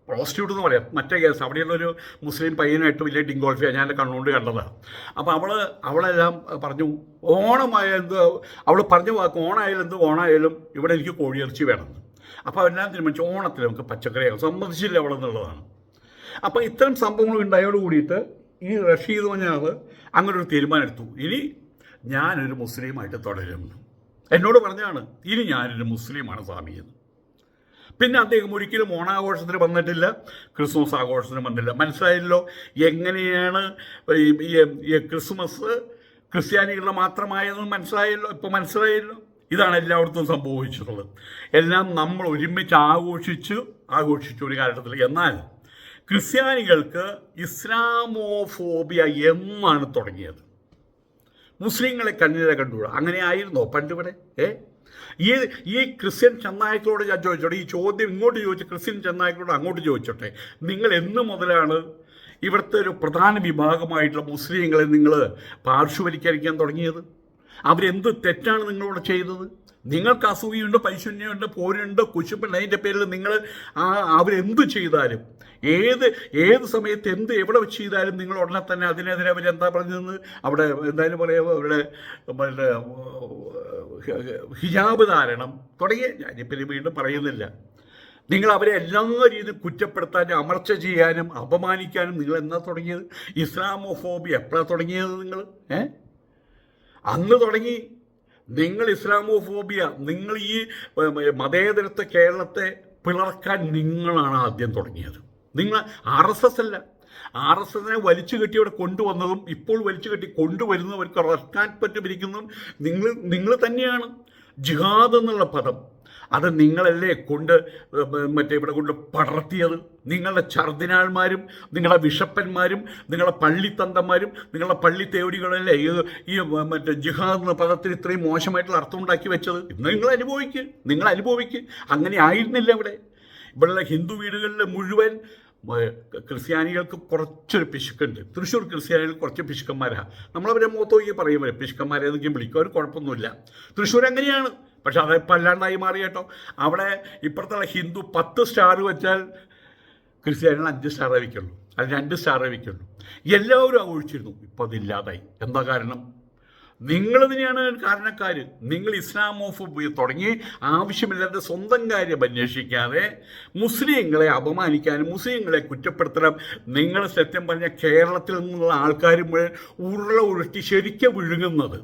പ്രോസ്റ്റിറ്റ്യൂട്ട് എന്ന് പറയാം. മറ്റേ കേസ് അവിടെയുള്ളൊരു മുസ്ലിം പയ്യനായിട്ട് വലിയ ഡിങ്കോൾഫിയ ഞാൻ എൻ്റെ കണ്ണുകൊണ്ട് കണ്ടതാണ്. അപ്പോൾ അവളെല്ലാം പറഞ്ഞു ഓണമായ എന്ത് അവൾ പറഞ്ഞു വാക്കും ഓണായാലും ഇവിടെ എനിക്ക് കോഴിയിറച്ചി വേണമെന്ന്. അപ്പോൾ അവരെല്ലാം തീരുമാനിച്ചു ഓണത്തിൽ നമുക്ക് പച്ചക്കറിയാകും. സമ്മതിച്ചില്ല അവളെന്നുള്ളതാണ്. അപ്പോൾ ഇത്തരം സംഭവങ്ങൾ ഉണ്ടായോട് കൂടിയിട്ട് ഈ റഷീദ് പറഞ്ഞാൽ അങ്ങനെ ഒരു തീരുമാനം എടുത്തു. ഇനി ഞാനൊരു മുസ്ലിമായിട്ട് തുടരും. എന്നോട് പറഞ്ഞാണ് ഇനി ഞാനൊരു മുസ്ലിമാണ് സ്വാമി എന്ന്. പിന്നെ അദ്ദേഹം ഒരിക്കലും ഓണാഘോഷത്തിന് വന്നിട്ടില്ല, ക്രിസ്മസ് ആഘോഷത്തിന് വന്നില്ല. മനസ്സിലായല്ലോ എങ്ങനെയാണ് ഈ ക്രിസ്മസ് ക്രിസ്ത്യാനികളുടെ മാത്രമായെന്ന് മനസ്സിലായല്ലോ. ഇപ്പോൾ മനസ്സിലായല്ലോ. ഇതാണ് എല്ലായിടത്തും സംഭവിച്ചിട്ടുള്ളത്. എല്ലാം നമ്മൾ ഒരുമിച്ച് ആഘോഷിച്ചു ഒരു കാലഘട്ടത്തിൽ. എന്നാൽ ക്രിസ്ത്യാനികൾക്ക് ഇസ്ലാമോഫോബിയ എന്നാണ് തുടങ്ങിയത്. മുസ്ലിങ്ങളെ കണ്ണിലെ കണ്ടുകൂടാ. അങ്ങനെ ആയിരുന്നോ പണ്ടിവിടെ? ഈ ക്രിസ്ത്യൻ ചെന്നായ്ക്കളോട് ഞാൻ ചോദിച്ചോട്ടെ, ഈ ചോദ്യം ഇങ്ങോട്ട് ചോദിച്ചു ക്രിസ്ത്യൻ ചെന്നായ്ക്കളോട് അങ്ങോട്ട് ചോദിച്ചോട്ടെ, നിങ്ങൾ എന്ന് മുതലാണ് ഇവിടുത്തെ ഒരു പ്രധാന വിഭാഗമായിട്ടുള്ള മുസ്ലിങ്ങളെ നിങ്ങൾ പാർശ്വവൽക്കരിക്കാൻ തുടങ്ങിയത്? അവരെന്ത് തെറ്റാണ് നിങ്ങളോട് ചെയ്തത്? നിങ്ങൾക്ക് അസൂയുണ്ട്, പൈശൂന്യമുണ്ട്, പോരുണ്ട്, കുശുപ്പുണ്ട്. അതിൻ്റെ പേരിൽ നിങ്ങൾ അവരെന്ത് ചെയ്താലും ഏത് സമയത്ത് എവിടെ വെച്ച് ചെയ്താലും നിങ്ങൾ ഉടനെ തന്നെ അതിനെതിരെ അവരെന്താ പറഞ്ഞതെന്ന് അവിടെ എന്തായാലും പറയാമോ, അവരുടെ ഹിജാബ് ധാരണം തുടങ്ങിയ ഞാനിപ്പോൾ വീണ്ടും പറയുന്നില്ല. നിങ്ങൾ അവരെ എല്ലാ രീതിയിലും കുറ്റപ്പെടുത്താനും അമർച്ച ചെയ്യാനും അപമാനിക്കാനും നിങ്ങൾ എന്നാ തുടങ്ങിയത്? ഇസ്ലാമോഫോബിയ എപ്പോഴാണ് തുടങ്ങിയത്? നിങ്ങൾ അന്ന് തുടങ്ങി. നിങ്ങൾ ഇസ്ലാമോഫോബിയ, നിങ്ങൾ ഈ മതേതരത്വ കേരളത്തെ പിളർക്കാൻ നിങ്ങളാണ് ആദ്യം തുടങ്ങിയത്. നിങ്ങൾ RSS അല്ല. RSSനെ വലിച്ചു കെട്ടി ഇവിടെ കൊണ്ടുവന്നതും ഇപ്പോൾ വലിച്ചു കെട്ടി കൊണ്ടുവരുന്നവർക്ക് റെസ്റ്റാൻ പറ്റുമിരിക്കുന്നതും നിങ്ങൾ തന്നെയാണ്. ജിഹാദ് എന്നുള്ള പദം അത് നിങ്ങളല്ലേ ഇവിടെ കൊണ്ട് പടർത്തിയത്. നിങ്ങളുടെ ഛർദിനാൾമാരും നിങ്ങളുടെ വിഷപ്പന്മാരും നിങ്ങളുടെ പള്ളിത്തന്തന്മാരും നിങ്ങളുടെ പള്ളി തേവടികളല്ലേ ഈ ജിഹാദ് എന്ന പദത്തിന് ഇത്രയും മോശമായിട്ടുള്ള അർത്ഥം ഉണ്ടാക്കി വെച്ചത്. ഇന്ന് നിങ്ങൾ അനുഭവിക്ക്. അങ്ങനെ ആയിരുന്നില്ല ഇവിടെയുള്ള ഹിന്ദു വീടുകളിൽ മുഴുവൻ ക്രിസ്ത്യാനികൾക്ക് കുറച്ചൊരു പിശുക്കുണ്ട്. തൃശ്ശൂർ ക്രിസ്ത്യാനികൾ കുറച്ച് പിശുക്കന്മാരാണ്. നമ്മളവരെ മുഖത്തോക്കി പറയുമ്പോൾ പിശുക്കന്മാരെന്നൊക്കെയും വിളിക്കും. അവർ കുഴപ്പമൊന്നുമില്ല. തൃശ്ശൂർ എങ്ങനെയാണ്, പക്ഷെ അതിപ്പോൾ അല്ലാണ്ടായി മാറി കേട്ടോ. അവിടെ ഇപ്പുറത്തുള്ള ഹിന്ദു 10 സ്റ്റാർ വെച്ചാൽ ക്രിസ്ത്യാനികൾ 5 സ്റ്റാറേ വയ്ക്കുള്ളൂ, അത് 2 സ്റ്റാറേ വയ്ക്കുള്ളൂ. എല്ലാവരും ആഘോഷിച്ചിരുന്നു. ഇപ്പോൾ അതില്ലാതായി. എന്താ കാരണം? നിങ്ങൾ തന്നെയാണ് കാരണക്കാർ. നിങ്ങൾ ഇസ്ലാമോഫോബിയ തുടങ്ങി ആവശ്യമില്ലാത്ത സ്വന്തം കാര്യം അന്വേഷിക്കാതെ മുസ്ലിങ്ങളെ അപമാനിക്കാനും മുസ്ലിങ്ങളെ കുറ്റപ്പെടുത്തണം. നിങ്ങൾ സത്യം പറഞ്ഞ കേരളത്തിൽ നിന്നുള്ള ആൾക്കാർ ഉരുട്ടി ശരിക്കും വിഴുങ്ങുന്നത്.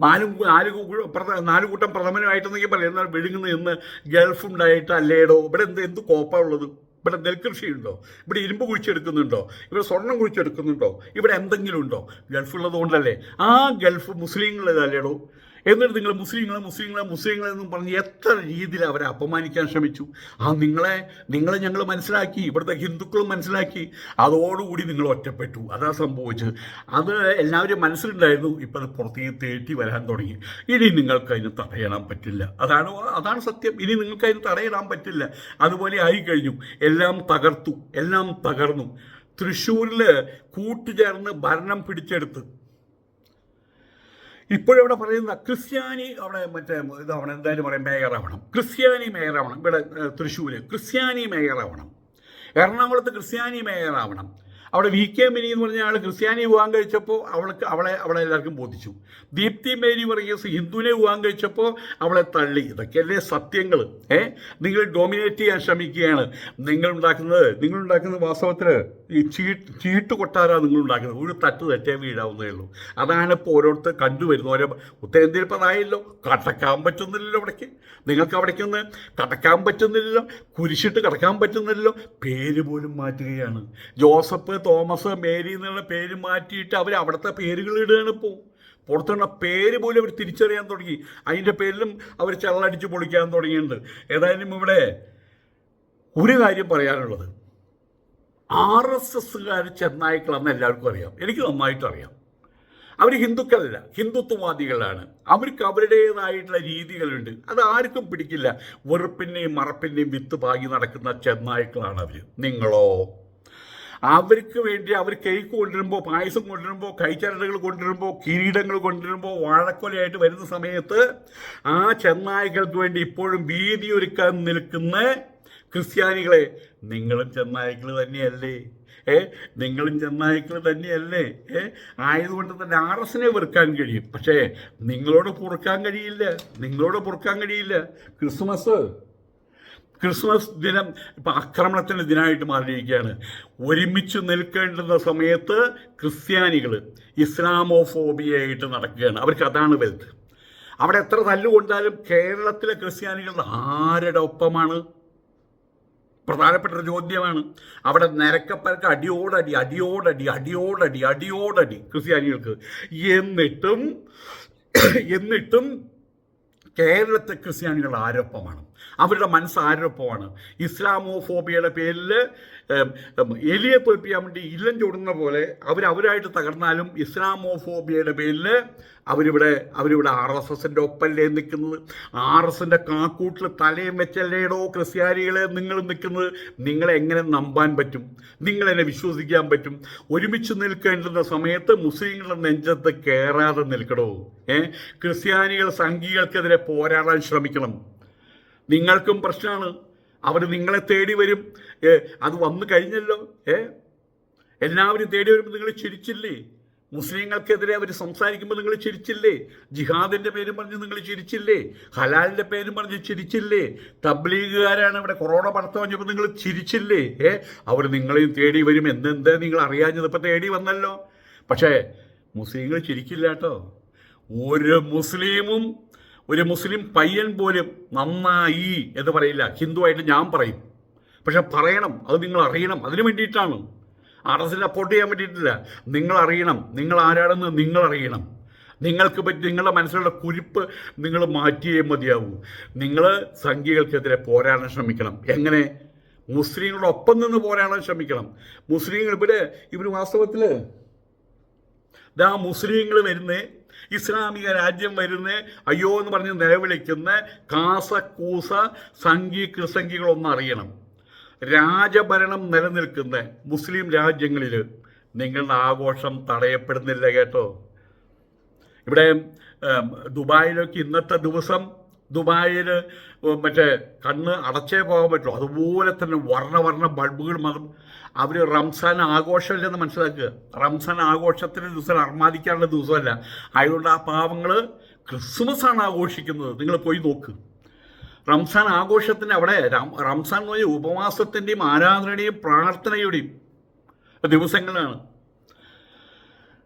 4 കൂട്ടം പ്രഥമനുമായിട്ടെന്നൊക്കെ പറയുന്നത് വിഴുങ്ങുന്നത് ഇന്ന് ഗൾഫുണ്ടായിട്ട് അല്ലേടോ? ഇവിടെ എന്ത് കോപ്പുള്ളത്? ഇവിടെ നെൽകൃഷിയുണ്ടോ? ഇവിടെ ഇരുമ്പ് കുഴിച്ചെടുക്കുന്നുണ്ടോ? ഇവിടെ സ്വർണം കുഴിച്ചെടുക്കുന്നുണ്ടോ? ഇവിടെ എന്തെങ്കിലും ഉണ്ടോ? ഗൾഫുള്ളത് കൊണ്ടല്ലേ. ആ ഗൾഫ് മുസ്ലിങ്ങളേതല്ലേടോ? എന്നിട്ട് നിങ്ങൾ മുസ്ലിങ്ങളെന്നും പറഞ്ഞ് എത്ര രീതിയിൽ അവരെ അപമാനിക്കാൻ ശ്രമിച്ചു. നിങ്ങളെ ഞങ്ങൾ മനസ്സിലാക്കി, ഇവിടുത്തെ ഹിന്ദുക്കളും മനസ്സിലാക്കി. അതോടുകൂടി നിങ്ങൾ ഒറ്റപ്പെട്ടു. അതാ സംഭവിച്ചത്. അത് എല്ലാവരും മനസ്സിലുണ്ടായിരുന്നു. ഇപ്പം അത് പുറത്തേക്ക് തേറ്റി വരാൻ തുടങ്ങി. ഇനി നിങ്ങൾക്ക് അതിന് തടയാൻ പറ്റില്ല. അതാണ് സത്യം. ഇനി നിങ്ങൾക്ക് അതിന് തടയിടാൻ പറ്റില്ല. അതുപോലെ ആയിക്കഴിഞ്ഞു. എല്ലാം തകർന്നു. തൃശ്ശൂരിൽ കൂട്ടുചേർന്ന് ഭരണം പിടിച്ചെടുത്ത് ഇപ്പോഴവിടെ പറയുന്ന ക്രിസ്ത്യാനി അവിടെ ഇതാവണം, എന്തായാലും പറയും മേയറാവണം, ക്രിസ്ത്യാനി മേയറാവണം. ഇവിടെ തൃശ്ശൂർ ക്രിസ്ത്യാനി മേയറാവണം, എറണാകുളത്ത് ക്രിസ്ത്യാനി മേയറാവണം. അവിടെ വി കെ മിനി എന്ന് പറഞ്ഞ ആൾ ക്രിസ്ത്യാനി വിവാഹം കഴിച്ചപ്പോൾ അവളെ എല്ലാവർക്കും ബോധിച്ചു. ദീപ്തി മേരി വർഗീസ് ഹിന്ദുവിനെ വിവാഹം കഴിച്ചപ്പോൾ അവളെ തള്ളി. ഇതൊക്കെയല്ലേ സത്യങ്ങൾ. നിങ്ങൾ ഡോമിനേറ്റ് ചെയ്യാൻ ശ്രമിക്കുകയാണ്. നിങ്ങളുണ്ടാക്കുന്നത് വാസ്തവത്തിൽ ഈ ചീട്ട് കൊട്ടാരാണ് നിങ്ങളുണ്ടാക്കുന്നത്. ഒരു തട്ട് തെറ്റേ വീഴാവുന്നേ ഉള്ളൂ. അതാണ് ഇപ്പോൾ ഓരോരുത്തർ കണ്ടുവരുന്നത്. ഓരോ ഉത്തരേന്ത്യയിൽ ഇപ്പോൾ അതായല്ലോ, കടക്കാൻ പറ്റുന്നില്ലല്ലോ. നിങ്ങൾക്ക് അവിടേക്കൊന്ന് കടക്കാൻ പറ്റുന്നില്ലല്ലോ, കുരിശിട്ട് കടക്കാൻ പറ്റുന്നില്ലല്ലോ. പേര് പോലും മാറ്റുകയാണ്. ജോസഫ്, തോമസ്, മേരി എന്നുള്ള പേര് മാറ്റിയിട്ട് അവർ അവിടുത്തെ പേരുകൾ ഇടുകയാണ്. ഇപ്പോൾ പുറത്തുള്ള പേര് പോലും അവർ തിരിച്ചറിയാൻ തുടങ്ങി. അതിൻ്റെ പേരിലും അവർ ചള്ളടിച്ച് പൊളിക്കാൻ തുടങ്ങിയിട്ടുണ്ട്. ഏതായാലും ഇവിടെ ഒരു കാര്യം പറയാനുള്ളത്, RSSകാർ ചെന്നായ്ക്കളെന്ന് എല്ലാവർക്കും അറിയാം. എനിക്ക് നന്നായിട്ട് അറിയാം. അവർ ഹിന്ദുക്കളല്ല, ഹിന്ദുത്വവാദികളാണ്. അവർക്ക് അവരുടേതായിട്ടുള്ള രീതികളുണ്ട്. അത് ആർക്കും പിടിക്കില്ല. വെറുപ്പിൻ്റെയും മറപ്പിൻ്റെയും വിത്ത് പാകി നടക്കുന്ന ചെന്നായ്ക്കളാണ് അവർ. നിങ്ങളോ? അവർക്ക് വേണ്ടി അവർ കേക്ക് കൊണ്ടുവരുമ്പോൾ, പായസം കൊണ്ടുവരുമ്പോൾ, കൈച്ചരടുകൾ കൊണ്ടുവരുമ്പോൾ, കിരീടങ്ങൾ കൊണ്ടുവരുമ്പോൾ, വാഴക്കൊലയായിട്ട് വരുന്ന സമയത്ത് ആ ചെന്നായ്ക്കൾക്ക് വേണ്ടി ഇപ്പോഴും വീതി ഒരുക്കാൻ നിൽക്കുന്ന ക്രിസ്ത്യാനികളെ, നിങ്ങളും ചെന്നായ്ക്കൾ തന്നെയല്ലേ? നിങ്ങളും ചെന്നായ്ക്കൾ തന്നെയല്ലേ? ആയതുകൊണ്ട് തന്നെ RSനെ വെറുക്കാൻ കഴിയും. പക്ഷേ നിങ്ങളോട് പൊറുക്കാൻ കഴിയില്ല. ക്രിസ്മസ് ദിനം ഇപ്പം ആക്രമണത്തിൻ്റെ ദിനമായിട്ട് മാറിയിരിക്കുകയാണ്. ഒരുമിച്ച് നിൽക്കേണ്ടുന്ന സമയത്ത് ക്രിസ്ത്യാനികൾ ഇസ്ലാമോഫോബിയായിട്ട് നടക്കുകയാണ്. അവർക്ക് അതാണ് വലുത്. അവിടെ എത്ര തല്ലുകൊണ്ടാലും കേരളത്തിലെ ക്രിസ്ത്യാനികൾ ആരുടെ ഒപ്പമാണ്? പ്രധാനപ്പെട്ട ഒരു ചോദ്യമാണ്. അവിടെ നിരക്കപ്പരക്ക് അടിയോടടി ക്രിസ്ത്യാനികൾക്ക്. എന്നിട്ടും കേരളത്തെ ക്രിസ്ത്യാനികൾ ആരൊപ്പമാണ്? അവരുടെ മനസ്സ് ആരൊപ്പമാണ്? ഇസ്ലാമോഫോബിയയുടെ പേരിൽ എലിയെ തോൽപ്പിക്കാൻ വേണ്ടി ഇല്ലം ചൂടുന്ന പോലെ അവരായിട്ട് തകർന്നാലും ഇസ്ലാമോഫോബിയയുടെ പേരിൽ അവരിവിടെ RSSൻ്റെ ഒപ്പല്ലേ നിൽക്കുന്നത്? RSൻ്റെ കാക്കൂട്ടിൽ തലയും വെച്ചല്ലേടോ ക്രിസ്ത്യാനികളെ നിങ്ങൾ നിൽക്കുന്നത്? നിങ്ങളെ എങ്ങനെ നമ്പാൻ പറ്റും? നിങ്ങളെന്നെ വിശ്വസിക്കാൻ പറ്റും? ഒരുമിച്ച് നിൽക്കേണ്ടുന്ന സമയത്ത് മുസ്ലിങ്ങളുടെ നെഞ്ചത്ത് കയറാതെ നിൽക്കണോ? ക്രിസ്ത്യാനികൾ സംഘികൾക്കെതിരെ പോരാടാൻ ശ്രമിക്കണം. നിങ്ങൾക്കും പ്രശ്നമാണ്. അവർ നിങ്ങളെ തേടി വരും. അത് വന്നു കഴിഞ്ഞല്ലോ. എല്ലാവരും തേടി വരുമ്പോൾ നിങ്ങൾ ചിരിച്ചില്ലേ? മുസ്ലിങ്ങൾക്കെതിരെ അവർ സംസാരിക്കുമ്പോൾ നിങ്ങൾ ചിരിച്ചില്ലേ? ജിഹാദിൻ്റെ പേരും പറഞ്ഞ് നിങ്ങൾ ചിരിച്ചില്ലേ? ഹലാലിൻ്റെ പേരും പറഞ്ഞ് ചിരിച്ചില്ലേ? തബ്ലീഗുകാരാണ് ഇവിടെ കൊറോണ പടർത്താൻ വന്നപ്പോൾ നിങ്ങൾ ചിരിച്ചില്ലേ? അവർ നിങ്ങളെയും തേടി വരും. എന്താ നിങ്ങൾ അറിയാഞ്ഞത്? ഇപ്പം തേടി വന്നല്ലോ. പക്ഷേ മുസ്ലിങ്ങൾ ചിരിക്കില്ല കേട്ടോ. ഒരു മുസ്ലിം പയ്യൻ പോലും നന്നായി എന്ന് പറയില്ല. ഹിന്ദുവായിട്ട് ഞാൻ പറയും. പക്ഷെ പറയണം, അത് നിങ്ങൾ അറിയണം. അതിനു വേണ്ടിയിട്ടാണ്. RSനെ സപ്പോർട്ട് ചെയ്യാൻ വേണ്ടിയിട്ടില്ല. നിങ്ങൾ അറിയണം, നിങ്ങൾ ആരാണെന്ന് നിങ്ങൾ അറിയണം. നിങ്ങൾക്ക് പറ്റി നിങ്ങളുടെ മനസ്സിലുള്ള കുരിപ്പ് നിങ്ങൾ മാറ്റിയേ മതിയാവൂ. നിങ്ങൾ സംഘികൾക്കെതിരെ പോരാടാൻ ശ്രമിക്കണം. എങ്ങനെ? മുസ്ലിങ്ങളുടെ ഒപ്പം നിന്ന് പോരാടാൻ ശ്രമിക്കണം. മുസ്ലിങ്ങൾ ഇവർ വാസ്തവത്തിൽ മുസ്ലിങ്ങൾ വരുന്നേ, ഇസ്ലാമിക രാജ്യം വരുന്നേ, അയ്യോ എന്ന് പറഞ്ഞ് നിലവിളിക്കുന്ന കാസക്കൂസ സംഘികളൊന്നും അറിയണം. രാജഭരണം നിലനിൽക്കുന്ന മുസ്ലിം രാജ്യങ്ങളിൽ നിങ്ങളുടെ ആഘോഷം തടയപ്പെടുന്നില്ല കേട്ടോ. ഇവിടെ ദുബായിലൊക്കെ ഇന്നത്തെ ദിവസം ദുബായിൽ കണ്ണ് അടച്ചേ പോകാൻ പറ്റുള്ളൂ. അതുപോലെ തന്നെ വർണ്ണ ബൾബുകൾ അവർ റംസാൻ ആഘോഷമില്ലെന്ന് മനസ്സിലാക്കുക. റംസാൻ ആഘോഷത്തിൻ്റെ ദിവസം അർമാദിക്കാനുള്ള ദിവസമല്ല. അതുകൊണ്ട് ആ പാവങ്ങൾ ക്രിസ്മസാണ് ആഘോഷിക്കുന്നത്. നിങ്ങൾ പോയി നോക്ക്. റംസാൻ ആഘോഷത്തിന് അവിടെ റംസാൻ എന്ന് പറഞ്ഞാൽ ഉപവാസത്തിൻ്റെയും ആരാധനയുടെയും പ്രാർത്ഥനയുടെയും ദിവസങ്ങളാണ്.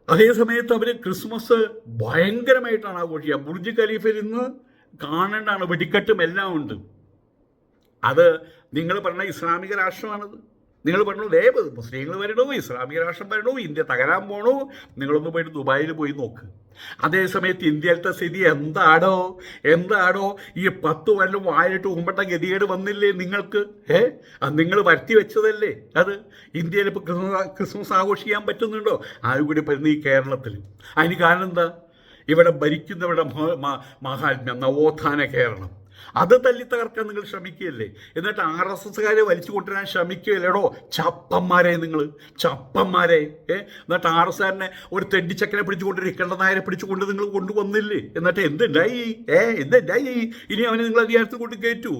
അതേസമയത്ത് അവർ ക്രിസ്മസ് ഭയങ്കരമായിട്ടാണ് ആഘോഷിക്കുക. ബുർജ് ഖലീഫയിൽ ഇന്ന് കാണേണ്ടതാണ്. വെടിക്കെട്ടും എല്ലാം ഉണ്ട്. അത് നിങ്ങൾ പറഞ്ഞ ഇസ്ലാമിക രാഷ്ട്രമാണത്. നിങ്ങൾ പറഞ്ഞു മുസ്ലിങ്ങൾ വരണോ, ഇസ്ലാമിക രാഷ്ട്രം വരണോ, ഇന്ത്യ തകരാൻ പോകണോ? നിങ്ങളൊന്ന് പോയിട്ട് ദുബായിൽ പോയി നോക്ക്. അതേസമയത്ത് ഇന്ത്യയിലത്തെ സ്ഥിതി എന്താടോ ഈ 10 കൊല്ലം വായിട്ട് ഉമ്പട്ട ഗതികേട് വന്നില്ലേ നിങ്ങൾക്ക്? അത് നിങ്ങൾ വരുത്തി വെച്ചതല്ലേ? അത് ഇന്ത്യയിൽ ഇപ്പോൾ ക്രിസ്മസ് ആഘോഷിക്കാൻ പറ്റുന്നുണ്ടോ? ആരും കൂടി പറ്റുന്ന ഈ കേരളത്തിൽ. അതിന് കാരണം എന്താ? ഇവിടെ ഭരിക്കുന്നവരുടെ മഹാത്മ്യം, നവോത്ഥാന കേരളം. അത് തല്ലി തകർക്കാൻ നിങ്ങൾ ശ്രമിക്കുകയല്ലേ? എന്നിട്ട് RSSകാരെ വലിച്ചു കൊണ്ടുവരാൻ ശ്രമിക്കുകയല്ലേടോ ചപ്പന്മാരെ നിങ്ങൾ, ചപ്പന്മാരെ. എന്നിട്ട് RSകാരനെ ഒരു തെണ്ടിച്ചക്കനെ പിടിച്ചുകൊണ്ട് ഇക്കണ്ടനായരെ പിടിച്ചുകൊണ്ട് നിങ്ങൾ കൊണ്ടുവന്നില്ലേ? എന്നിട്ട് എന്തുണ്ടായി? ഇനി അവനെ നിങ്ങൾ അധികാരത്തിൽ കൊണ്ട് കയറ്റൂ?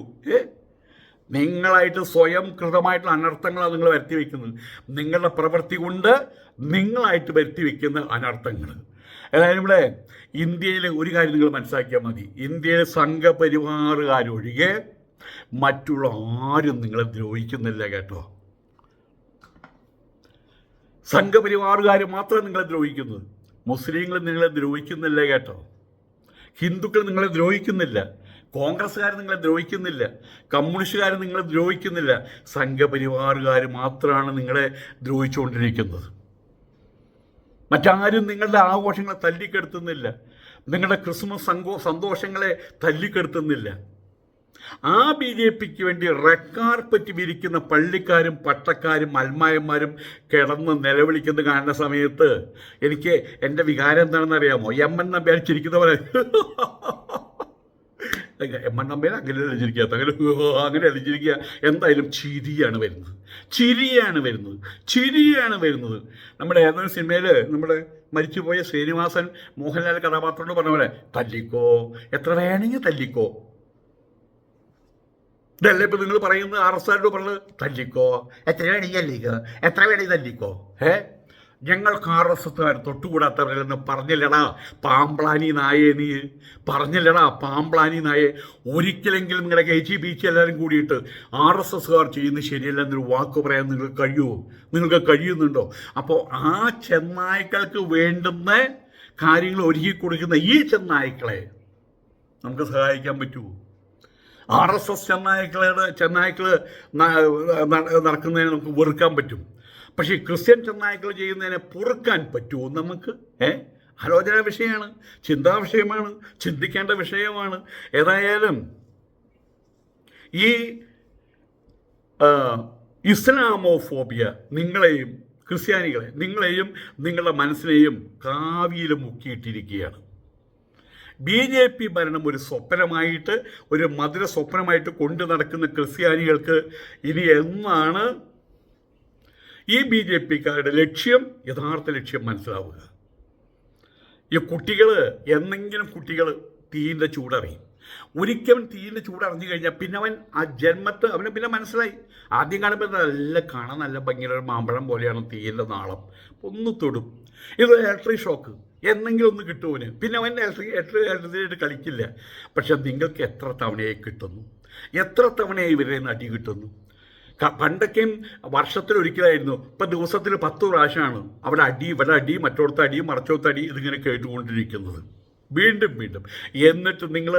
നിങ്ങളായിട്ട് സ്വയം കൃതമായിട്ടുള്ള അനർത്ഥങ്ങളാണ് നിങ്ങൾ വരുത്തി വയ്ക്കുന്നത്. നിങ്ങളുടെ പ്രവൃത്തി കൊണ്ട് നിങ്ങളായിട്ട് വരുത്തി വയ്ക്കുന്ന അനർത്ഥങ്ങൾ. അതായത് ഇവിടെ ഇന്ത്യയിൽ ഒരു കാര്യം നിങ്ങൾ മനസ്സിലാക്കിയാൽ മതി. ഇന്ത്യയിലെ സംഘപരിവാറുകാരൊഴികെ മറ്റുള്ള ആരും നിങ്ങളെ ദ്രോഹിക്കുന്നില്ല കേട്ടോ. സംഘപരിവാറുകാർ മാത്രം നിങ്ങളെ ദ്രോഹിക്കുന്നത്. മുസ്ലിങ്ങൾ നിങ്ങളെ ദ്രോഹിക്കുന്നില്ല കേട്ടോ. ഹിന്ദുക്കൾ നിങ്ങളെ ദ്രോഹിക്കുന്നില്ല. കോൺഗ്രസ്സുകാർ നിങ്ങളെ ദ്രോഹിക്കുന്നില്ല. കമ്മ്യൂണിസ്റ്റുകാർ നിങ്ങളെ ദ്രോഹിക്കുന്നില്ല. സംഘപരിവാറുകാർ മാത്രമാണ് നിങ്ങളെ ദ്രോഹിച്ചുകൊണ്ടിരിക്കുന്നത്. മറ്റാരും നിങ്ങളുടെ ആഘോഷങ്ങളെ തല്ലിക്കെടുത്തുന്നില്ല. നിങ്ങളുടെ ക്രിസ്മസ് സന്തോഷങ്ങളെ തല്ലിക്കെടുത്തുന്നില്ല. ആ BJPക്ക് വേണ്ടി റെഡ് കാർപ്പറ്റ് വിരിക്കുന്ന പള്ളിക്കാരും പട്ടക്കാരും അൽമായന്മാരും കിടന്ന് നിലവിളിക്കുന്നത് കാണുന്ന സമയത്ത് എനിക്ക് എൻ്റെ വികാരം എന്താണെന്ന് അറിയാമോ? എമ്മൻ നമ്പ്യാർ ചിരിക്കുന്ന പോലെ എമ്മൻ നമ്പ്യാർ അങ്ങനെ അടിച്ചിരിക്കുക, അങ്ങനെ അടിച്ചിരിക്കുക. എന്തായാലും ചിരിയാണ് വരുന്നത്. നമ്മുടെ ഏതൊരു സിനിമയിൽ നമ്മുടെ മരിച്ചുപോയ ശ്രീനിവാസൻ മോഹൻലാൽ കഥാപാത്രത്തോട് പറഞ്ഞ പോലെ തല്ലിക്കോ, എത്ര വേണമെങ്കിൽ തല്ലിക്കോ. ഇതല്ലേ ഇപ്പം നിങ്ങൾ പറയുന്നത്? RSകാരോട് പറഞ്ഞത് തല്ലിക്കോ, എത്ര വേണമെങ്കിൽ തല്ലിക്കോ. ഞങ്ങൾക്ക് RSകാർ തൊട്ടുകൂടാത്തവരെന്ന് പറഞ്ഞില്ലടാ പാമ്പ്ലാനി നായേ. നീ പറഞ്ഞില്ലടാ പാമ്പ്ലാനി നായേ. ഒരിക്കലെങ്കിലും നിങ്ങളുടെ KGBC എല്ലാവരും കൂടിയിട്ട് RSകാർ ചെയ്യുന്നത് ശരിയല്ല എന്നൊരു വാക്ക് പറയാൻ നിങ്ങൾക്ക് കഴിയുന്നുണ്ടോ? അപ്പോൾ ആ ചെന്നായ്ക്കൾക്ക് വേണ്ടുന്ന കാര്യങ്ങൾ ഒരുക്കി കൊടുക്കുന്ന ഈ ചെന്നായ്ക്കളെ നമുക്ക് സഹായിക്കാൻ പറ്റുമോ? RSS ചെന്നായ്ക്കൾ നടക്കുന്നതിനെ നമുക്ക് വെറുക്കാൻ പറ്റും. പക്ഷേ ക്രിസ്ത്യൻ ചെന്നായ്ക്കൾ ചെയ്യുന്നതിനെ പൊറുക്കാൻ പറ്റുമോ നമുക്ക്? ആലോചന വിഷയമാണ്, ചിന്താ വിഷയമാണ്, ചിന്തിക്കേണ്ട വിഷയമാണ്. ഏതായാലും ഈ ഇസ്ലാമോഫോബിയ നിങ്ങളെയും ക്രിസ്ത്യാനികളെ നിങ്ങളെയും നിങ്ങളുടെ മനസ്സിനെയും കാവിയിൽ മുക്കിയിട്ടിരിക്കുകയാണ്. BJP ഭരണം ഒരു സ്വപ്നമായിട്ട്, ഒരു മധുര സ്വപ്നമായിട്ട് കൊണ്ടു നടക്കുന്ന ക്രിസ്ത്യാനികൾക്ക് ഇനി എന്നാണ് ഈ BJPക്കാരുടെ യഥാർത്ഥ ലക്ഷ്യം മനസ്സിലാവുക? ഈ എന്നെങ്കിലും കുട്ടികൾ തീയിൻ്റെ ചൂടറിയും. ഒരിക്കലും തീയിൻ്റെ ചൂടറിഞ്ഞു കഴിഞ്ഞാൽ പിന്നെ അവന് പിന്നെ മനസ്സിലായി. ആദ്യം കാണുമ്പോൾ കാണാൻ നല്ല ഭംഗിയുള്ള ഒരു മാമ്പഴം പോലെയാണ് തീയിൻ്റെ നാളം. ഒന്ന് തൊടും, ഇത് ഇലക്ട്രിക് ഷോക്ക് എന്നെങ്കിലും ഒന്ന് കിട്ടുമോന്. പിന്നെ അവൻ ഇലക്ട്രിസിറ്റി കളിക്കില്ല. പക്ഷെ നിങ്ങൾക്ക് എത്ര തവണയായി കിട്ടുന്നു? എത്ര തവണയായി ഇവരെ അടി കിട്ടുന്നു? പണ്ടൊക്കെയും വർഷത്തിലൊരിക്കലായിരുന്നു. ഇപ്പം ദിവസത്തിൽ 10 പ്രാവശ്യമാണ് അവിടെ അടി, ഇവിടെ അടി, മറ്റോടത്ത് അടി, മറച്ചോടത്ത് അടി, ഇതിങ്ങനെ കേട്ടുകൊണ്ടിരിക്കുന്നത് വീണ്ടും. എന്നിട്ട് നിങ്ങൾ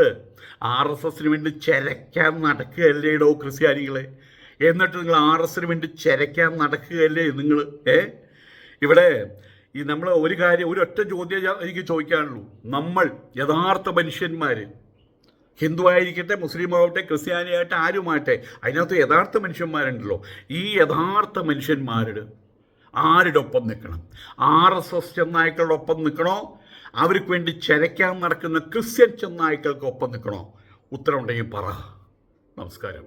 RSSന് വേണ്ടി ചിരയ്ക്കാൻ നടക്കുകയല്ലേടോ ക്രിസ്ത്യാനികളെ? എന്നിട്ട് നിങ്ങൾ RSന് വേണ്ടി ചിരയ്ക്കാൻ നടക്കുകയല്ലേ നിങ്ങൾ? ഇവിടെ നമ്മൾ ഒരൊറ്റ ചോദ്യം എനിക്ക് ചോദിക്കാനുള്ളൂ. നമ്മൾ യഥാർത്ഥ മനുഷ്യന്മാർ, ഹിന്ദു ആയിരിക്കട്ടെ, മുസ്ലിം ആവട്ടെ, ക്രിസ്ത്യാനിയായിട്ട് ആരുമാട്ടെ, അതിനകത്ത് യഥാർത്ഥ മനുഷ്യന്മാരുണ്ടല്ലോ. ഈ യഥാർത്ഥ മനുഷ്യന്മാരുടെ ആരുടെ ഒപ്പം നിൽക്കണം? RSS ചെന്നായ്ക്കളുടെ ഒപ്പം നിൽക്കണോ? അവർക്ക് വേണ്ടി ചിരയ്ക്കാൻ നടക്കുന്ന ക്രിസ്ത്യൻ ചെന്നായ്ക്കൾക്ക് ഒപ്പം നിൽക്കണോ? ഉത്തരവുണ്ടെങ്കിൽ പറ. നമസ്കാരം.